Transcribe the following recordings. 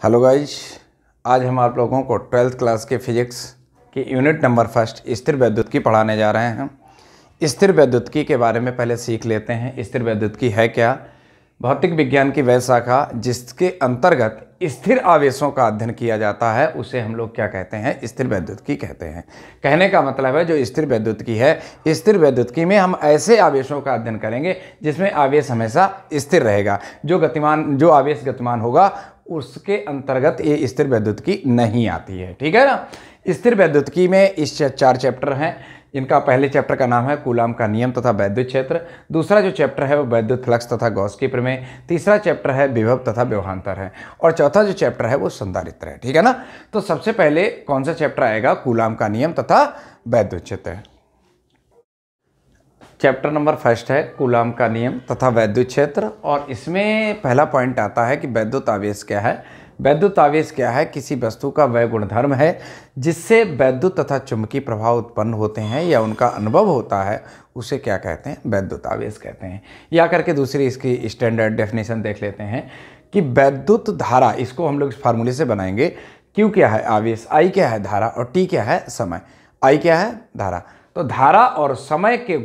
Hello guys, आज हम आप लोगों को 12th क्लास के फिजिक्स की यूनिट नंबर फर्स्ट स्थिर वैद्युतिकी पढ़ाने जा रहे हैं। स्थिर वैद्युतिकी के बारे में पहले सीख लेते हैं। स्थिर वैद्युतिकी है क्या? भौतिक विज्ञान की वह शाखा जिसके अंतर्गत स्थिर आवेशों का अध्ययन किया जाता है उसे हम लोग क्या कहते हैं? स्थिर वैद्युतिकी कहते हैं। कहने का मतलब है जो स्थिर वैद्युतिकी है, स्थिर वैद्युतिकी में हम ऐसे आवेशों का अध्ययन करेंगे जिसमें आवेश हमेशा स्थिर रहेगा। जो आवेश गतिमान होगा उसके अंतर्गत ये स्थिर वैद्युतिकी नहीं आती है। ठीक है ना। स्थिर वैद्युतिकी में इस 4 चैप्टर हैं। इनका पहले चैप्टर का नाम है कूलाम का नियम तथा वैद्युत क्षेत्र। दूसरा जो चैप्टर है वो वैद्युत फ्लक्स तथा गॉस की प्रमेय। तीसरा चैप्टर है विभव तथा व्यवहांतर है। और चौथा जो चैप्टर है वो संधारित्र है। ठीक है ना। तो सबसे पहले कौन सा चैप्टर आएगा? कूलाम का नियम तथा वैद्युत क्षेत्र। चैप्टर नंबर फर्स्ट है कूलाम का नियम तथा वैद्युत क्षेत्र। और इसमें पहला पॉइंट आता है कि वैद्युत आवेश क्या है। वैद्युत आवेश क्या है? किसी वस्तु का वह गुणधर्म है जिससे वैद्युत तथा चुंबकीय प्रभाव उत्पन्न होते हैं या उनका अनुभव होता है, उसे क्या कहते हैं? वैद्युत आवेश कहते हैं। या करके दूसरी इसकी स्टैंडर्ड डेफिनेशन देख लेते हैं कि वैद्युत धारा, इसको हम लोग इस फार्मूले से बनाएंगे। Q क्या है? आवेश। I क्या है? धारा। और T क्या है? समय। I क्या है? धारा। तो धारा और समय के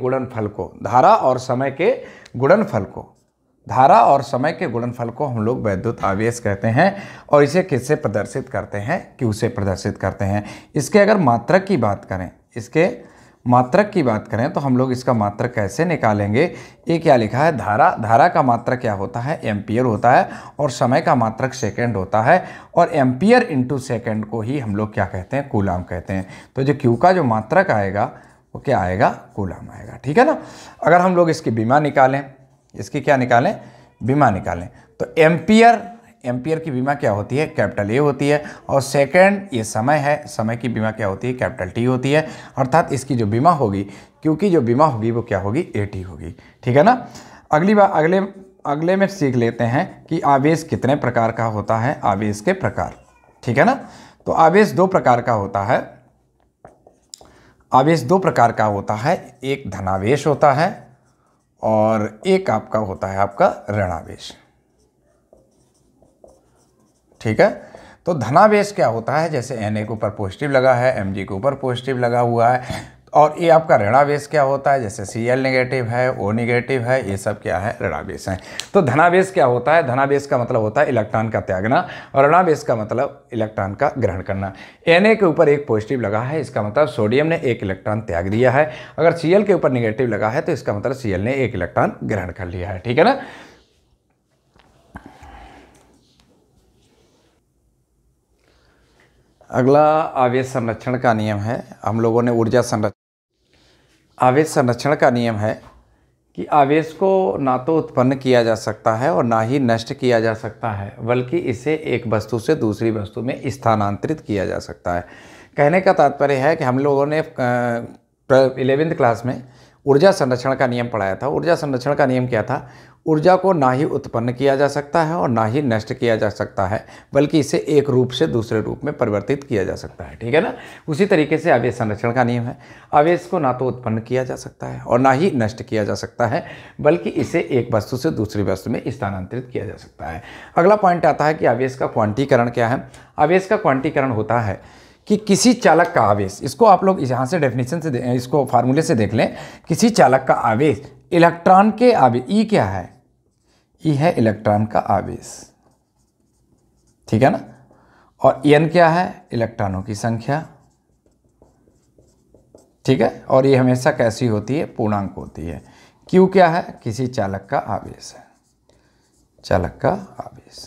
गुणनफल को हम लोग वैद्युत आवेश कहते हैं। और इसे किससे प्रदर्शित करते हैं? Q से प्रदर्शित करते हैं। इसके अगर मात्रक की बात करें तो हम लोग इसका मात्रक कैसे निकालेंगे? ये क्या लिखा है? धारा का मात्रक क्या होता है? एम्पियर होता है। और समय का मात्रक सेकंड होता है। और एम्पियर इंटू सेकंड को ही हम लोग क्या कहते हैं? कूलाम कहते हैं। तो जो Q का जो मात्रक आएगा वो क्या आएगा? कूलाम आएगा। ठीक है ना। अगर हम लोग इसकी विमा निकालें, विमा निकालें तो एम्पियर की विमा क्या होती है? कैपिटल A होती है। और सेकंड ये समय है, समय की विमा क्या होती है? कैपिटल T होती है। अर्थात इसकी जो विमा होगी, क्योंकि जो विमा होगी वो क्या होगी? AT होगी। ठीक है ना। अगली बार अगले में सीख लेते हैं कि आवेश कितने प्रकार का होता है। आवेश के प्रकार। ठीक है ना। तो आवेश दो प्रकार का होता है। एक धनावेश होता है और एक आपका होता है ऋणावेश। ठीक है। तो धनावेश क्या होता है? जैसे Na के ऊपर पॉजिटिव लगा है, Mg के ऊपर पॉजिटिव लगा हुआ है। और ये आपका ऋणावेश क्या होता है? जैसे Cl नेगेटिव है, O नेगेटिव है, ये सब क्या है? ऋणावेश हैं। तो धनावेश क्या होता है? धनावेश का मतलब होता है इलेक्ट्रॉन का त्यागना और ऋणावेश का मतलब इलेक्ट्रॉन का ग्रहण करना। Na के ऊपर एक पॉजिटिव लगा है, इसका मतलब सोडियम ने एक इलेक्ट्रॉन त्याग दिया है। अगर Cl के ऊपर नेगेटिव लगा है तो इसका मतलब Cl ने एक इलेक्ट्रॉन ग्रहण कर लिया है। ठीक है ना। अगला आवेश संरक्षण का नियम है। हम लोगों ने आवेश संरक्षण का नियम है कि आवेश को ना तो उत्पन्न किया जा सकता है और ना ही नष्ट किया जा सकता है, बल्कि इसे एक वस्तु से दूसरी वस्तु में स्थानांतरित किया जा सकता है। कहने का तात्पर्य है कि हम लोगों ने 11वीं क्लास में ऊर्जा संरक्षण का नियम पढ़ाया था। ऊर्जा संरक्षण का नियम क्या था? ऊर्जा को ना ही उत्पन्न किया जा सकता है और ना ही नष्ट किया जा सकता है, बल्कि इसे एक रूप से दूसरे रूप में परिवर्तित किया जा सकता है। ठीक है ना। उसी तरीके से आवेश संरक्षण का नियम है। आवेश को ना तो उत्पन्न किया जा सकता है और ना ही नष्ट किया जा सकता है, बल्कि इसे एक वस्तु से दूसरी वस्तु में स्थानांतरित किया जा सकता है। अगला पॉइंट आता है कि आवेश का क्वांटीकरण क्या है। आवेश का क्वांटीकरण होता है कि किसी चालक का आवेश, इसको आप लोग यहाँ से डेफिनेशन से इसको फार्मूले से देख लें। किसी चालक का आवेश इलेक्ट्रॉन के आवेश, ई क्या है? ई है इलेक्ट्रॉन का आवेश। ठीक है ना। और एन क्या है? इलेक्ट्रॉनों की संख्या। ठीक है। और ये हमेशा कैसी होती है? पूर्णांक होती है। क्यू क्या है? किसी चालक का आवेश है। चालक का आवेश।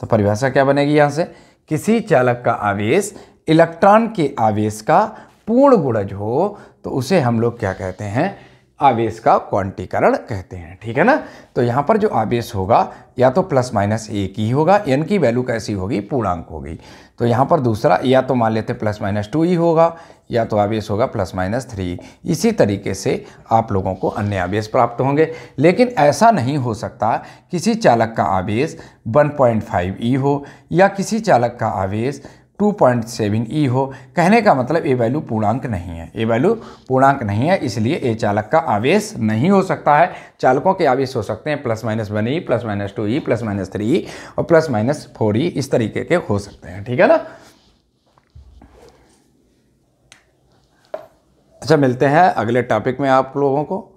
तो परिभाषा क्या बनेगी यहाँ से? किसी चालक का आवेश इलेक्ट्रॉन के आवेश का पूर्ण गुणज हो तो उसे हम लोग क्या कहते हैं? आवेश का क्वांटीकरण कहते हैं। ठीक है ना। तो यहाँ पर जो आवेश होगा या तो प्लस माइनस एक ही होगा, एन की वैल्यू कैसी होगी? पूर्णांक होगी। तो यहाँ पर दूसरा या तो मान लेते प्लस माइनस 2 ही होगा, या तो आवेश होगा प्लस माइनस 3। इसी तरीके से आप लोगों को अन्य आवेश प्राप्त होंगे। लेकिन ऐसा नहीं हो सकता किसी चालक का आवेश 1.5 ई हो या किसी चालक का आवेश 2.7 हो। कहने का मतलब ए वैल्यू पूर्णांक नहीं है, ए वैल्यू पूर्णांक नहीं है, इसलिए ए चालक का आवेश नहीं हो सकता है। चालकों के आवेश हो सकते हैं +-1e, +-2e, +-3e और +-4e, इस तरीके के हो सकते हैं, ठीक है ना। अच्छा, मिलते हैं अगले टॉपिक में आप लोगों को।